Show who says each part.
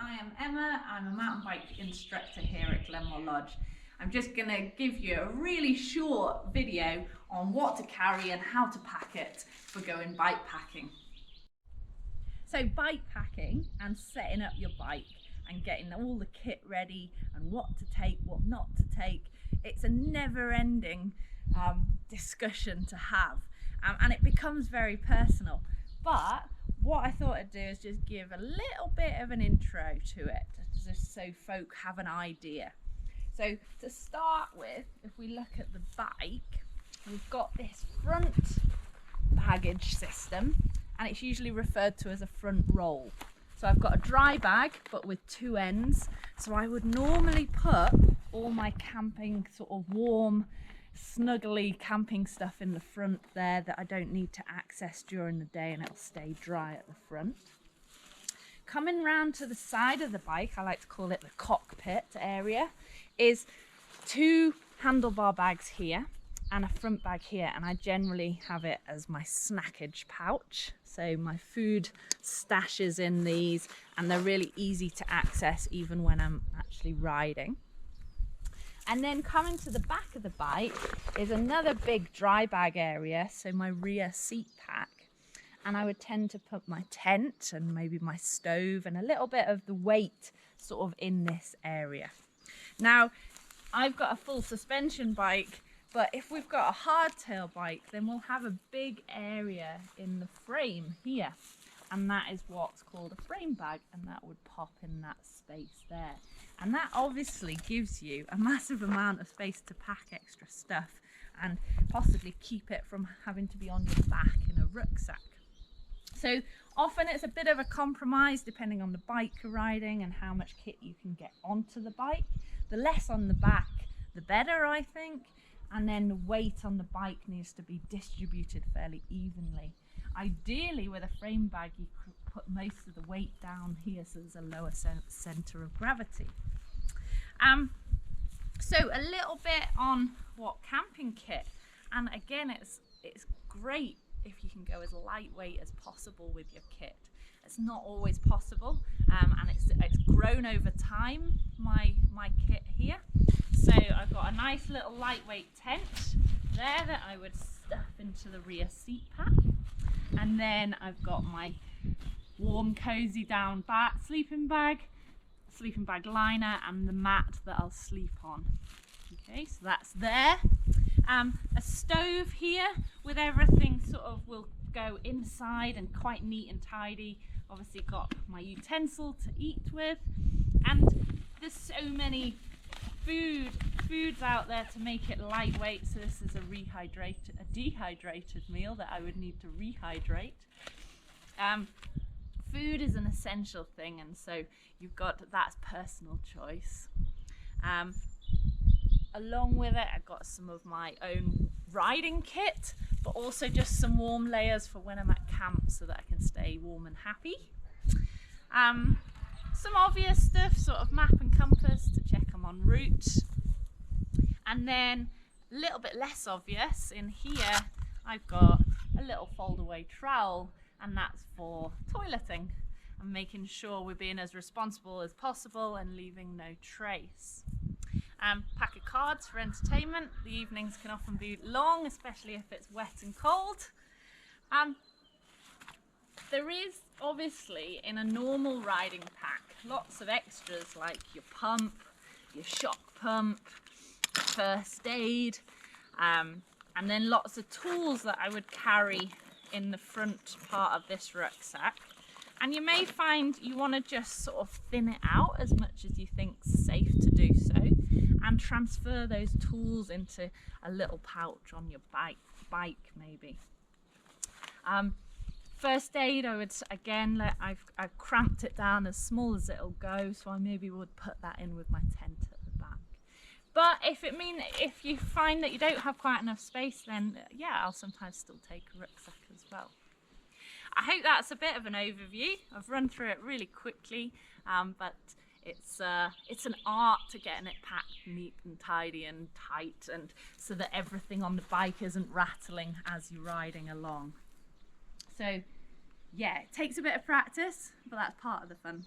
Speaker 1: I am Emma. I'm a mountain bike instructor here at Glenmore Lodge. I'm just going to give you a really short video on what to carry and how to pack it for going bike packing. So bike packing and setting up your bike and getting all the kit ready and what to take, what not to take, it's a never-ending discussion to have, and it becomes very personal. But what I thought I'd do is just give a little bit of an intro to it, just so folk have an idea. So to start with, if we look at the bike, we've got this front baggage system, and it's usually referred to as a front roll. So I've got a dry bag, but with two ends. So I would normally put all my camping, sort of warm, snuggly camping stuff in the front there that I don't need to access during the day, and it'll stay dry at the front. Coming round to the side of the bike, I like to call it the cockpit area, is two handlebar bags here and a front bag here, and I generally have it as my snackage pouch. So my food stashes in these, and they're really easy to access even when I'm actually riding. And then coming to the back of the bike is another big dry bag area, so my rear seat pack. And I would tend to put my tent and maybe my stove and a little bit of the weight sort of in this area. Now, I've got a full suspension bike, but if we've got a hardtail bike, then we'll have a big area in the frame here. And that is what's called a frame bag, and that would pop in that space there. And that obviously gives you a massive amount of space to pack extra stuff and possibly keep it from having to be on your back in a rucksack. So often it's a bit of a compromise depending on the bike you're riding and how much kit you can get onto the bike. The less on the back, the better, I think. And then the weight on the bike needs to be distributed fairly evenly. Ideally, with a frame bag, you could put most of the weight down here, so there's a lower center of gravity. So a little bit on what camping kit, and again, it's great if you can go as lightweight as possible with your kit. It's not always possible, and it's grown over time, my kit here. So I've got a nice little lightweight tent there that I would stuff into the rear seat pack. And then I've got my warm, cozy down back sleeping bag liner, and the mat that I'll sleep on. Okay, so that's there. A stove here with everything sort of will go inside and quite neat and tidy. Obviously got my utensil to eat with, and there's so many foods out there to make it lightweight. So this is a dehydrated meal that I would need to rehydrate. Food is an essential thing, and so that's personal choice. Along with it, I've got some of my own riding kit, but also just some warm layers for when I'm at camp so that I can stay warm and happy. Some obvious stuff, sort of map and compass to check I'm en route. And then a little bit less obvious, in here I've got a little fold-away trowel, and that's for toileting and making sure we're being as responsible as possible and leaving no trace. Pack of cards for entertainment. The evenings can often be long, especially if it's wet and cold. There is obviously, in a normal riding pack, lots of extras like your pump, your shock pump, first aid, and then lots of tools that I would carry in the front part of this rucksack. And you may find you want to just sort of thin it out as much as you think's safe to do so, and transfer those tools into a little pouch on your bike maybe. First aid, I would again, I've cramped it down as small as it'll go, so I maybe would put that in with my tent at the back. But if you find that you don't have quite enough space, then yeah, I'll sometimes still take a rucksack as well. I hope that's a bit of an overview. I've run through it really quickly, but it's an art to getting it packed neat and tidy and tight, and so that everything on the bike isn't rattling as you're riding along. So yeah, it takes a bit of practice, but that's part of the fun.